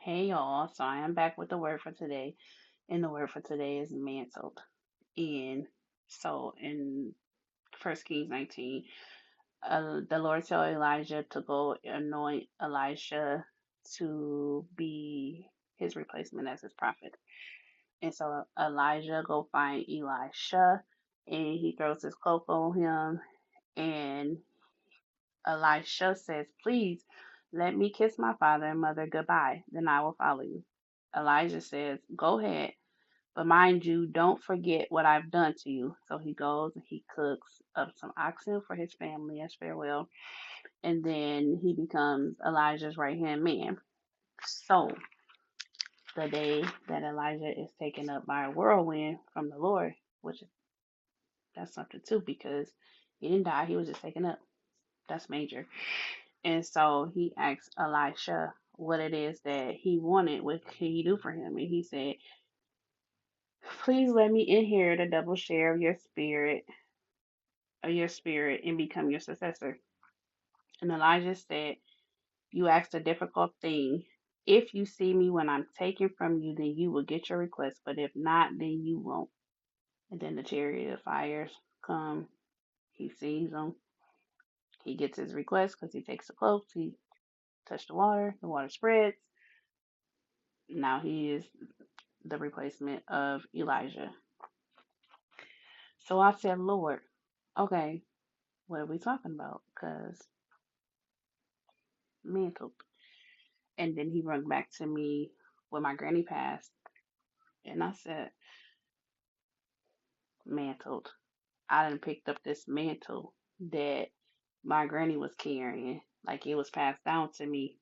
Hey y'all, so I am back with the word for today, and the word for today is mantled. And so in First Kings 19, the Lord told Elijah to go anoint Elisha to be his replacement as his prophet. And so Elijah go find Elisha, and he throws his cloak on him, and Elisha says, "Please let me kiss my father and mother goodbye, then I will follow you." Elijah says, "Go ahead, but mind you, don't forget what I've done to you." So he goes and he cooks up some oxen for his family as farewell, and then he becomes Elijah's right hand man. So the day that Elijah is taken up by a whirlwind from the Lord, which is that's something too because he didn't die, he was just taken up. That's major. And so he asked Elisha what it is that he wanted, what could he do for him? And he said, "Please let me inherit a double share of your spirit, and become your successor." And Elijah said, "You asked a difficult thing. If you see me when I'm taken from you, then you will get your request, but if not, then you won't." And then the chariot of fires come. He sees them. He gets his request because he takes the cloak. He touched the water spreads. Now he is the replacement of Elijah. So I said, "Lord, okay, what are we talking about?" Because mantled. And then he rung back to me when my granny passed. And I said, "Mantled. I done picked up this mantle that my granny was carrying. Like it was passed down to me."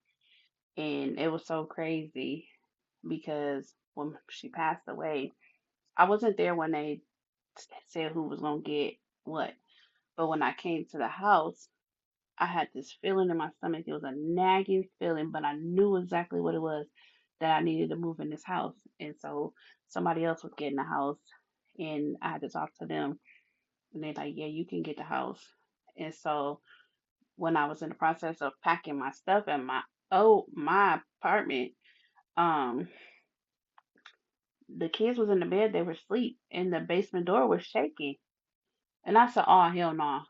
And it was so crazy because when she passed away, I wasn't there when they said who was going to get what. But when I came to the house, I had this feeling in my stomach. It was a nagging feeling, but I knew exactly what it was that I needed to move in this house. And so somebody else was getting the house, and I had to talk to them. And they're like, "Yeah, you can get the house." And so when I was in the process of packing my stuff in my apartment, um, the kids was in the bed, they were asleep, and the basement door was shaking. And I said, "Oh hell no,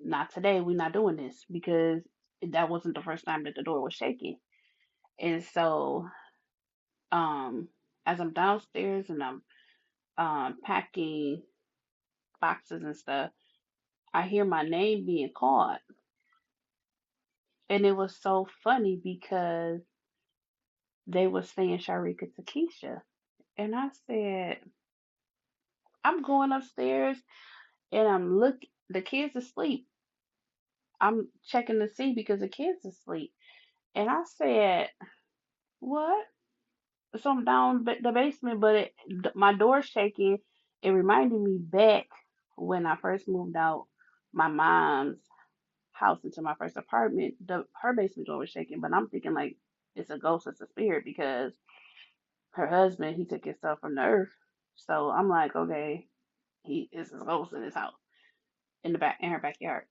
not today. We're not doing this," because that wasn't the first time that the door was shaking. And so, um, as I'm downstairs and I'm packing boxes and stuff, I hear my name being called. And it was so funny because they were saying Sharika to Keisha. And I said, I'm going upstairs and the kids asleep. I'm checking to see because the kids asleep. And I said, what? So I'm down the basement, but my door's shaking. It reminded me back when I first moved out my mom's house into my first apartment. Her basement door was shaking, but I'm thinking like it's a ghost, it's a spirit because her husband he took himself from the earth. So I'm like, okay, he is a ghost in his house in her backyard.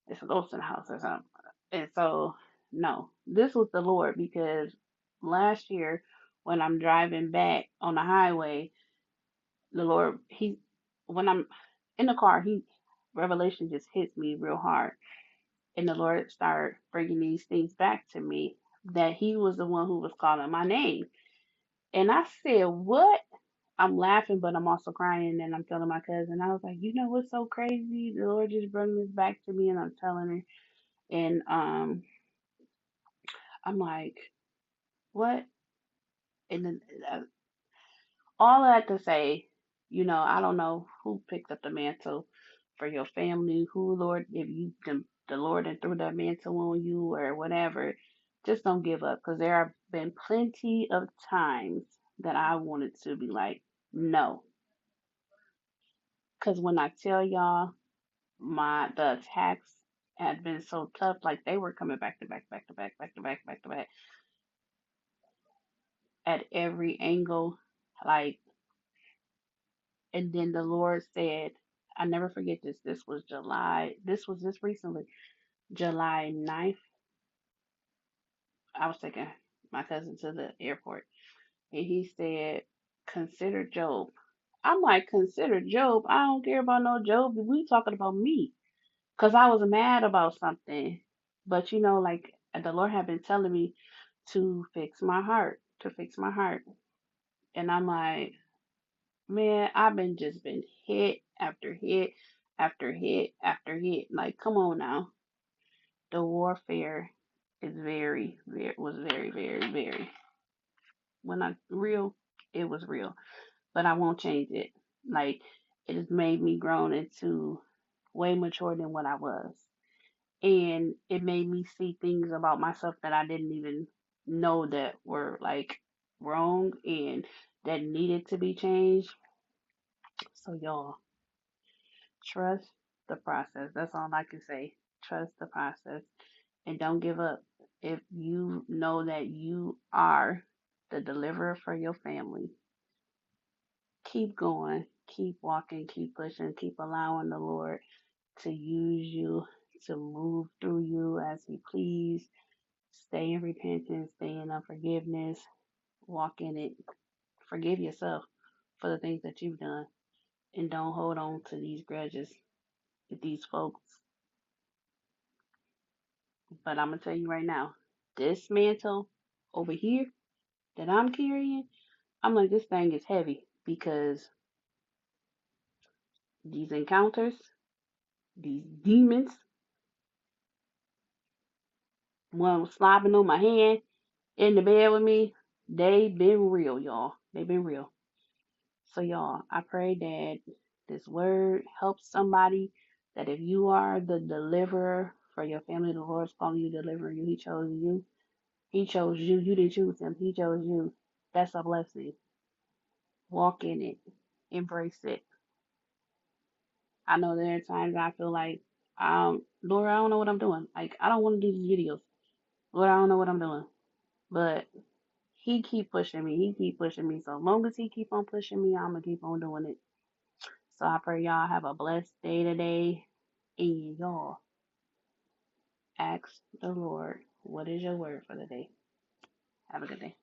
It's a ghost in the house or something. And so no, this was the Lord because last year when I'm driving back on the highway, the Lord he when I'm in the car, he revelation just hits me real hard, and the Lord started bringing these things back to me that He was the one who was calling my name, and I said, "What?" I'm laughing, but I'm also crying, and I'm telling my cousin. I was like, "You know what's so crazy? The Lord just brought this back to me," and I'm telling her, and I'm like, "What?" And then all I had to say, I don't know who picked up the mantle for your family, who Lord, if you the Lord and threw that mantle on you or whatever, just don't give up because there have been plenty of times that I wanted to be like, no, because when I tell y'all the attacks had been so tough, like they were coming back to back, back to back, back to back, back to back at every angle, like, and then the Lord said, I never forget this. This was July. This was just recently, July 9th. I was thinking. my cousin to the airport, and he said, "Consider Job." I'm like, "Consider Job? I don't care about no Job. We talking about me." Cause I was mad about something, but like the Lord had been telling me to fix my heart, to fix my heart, and I'm like, man, I've been hit after hit after hit after hit. Like, come on now, the warfare is was very, very, very. When I real, it was real, but I won't change it. Like, it has made me grown into way mature than what I was. And it made me see things about myself that I didn't even know that were like wrong and that needed to be changed. So y'all, trust the process. That's all I can say. Trust the process and don't give up. If you know that you are the deliverer for your family, keep going, keep walking, keep pushing, keep allowing the Lord to use you, to move through you as He please. Stay in repentance, stay in unforgiveness, walk in it. Forgive yourself for the things that you've done, and don't hold on to these grudges with these folks. But I'm going to tell you right now, this mantle over here that I'm carrying, I'm like, this thing is heavy because these encounters, these demons, one was slobbing on my hand in the bed with me, they been real, y'all. They been real. So, y'all, I pray that this word helps somebody. That if you are the deliverer for your family, the Lord's calling you, delivering you. He chose you. He chose you. You didn't choose him. He chose you. That's a blessing. Walk in it. Embrace it. I know there are times I feel like, Lord, I don't know what I'm doing. Like, I don't want to do these videos. Lord, I don't know what I'm doing. But He keep pushing me. He keep pushing me. So long as He keep on pushing me, I'm gonna keep on doing it. So I pray y'all have a blessed day today. And y'all ask the Lord, what is your word for the day? Have a good day.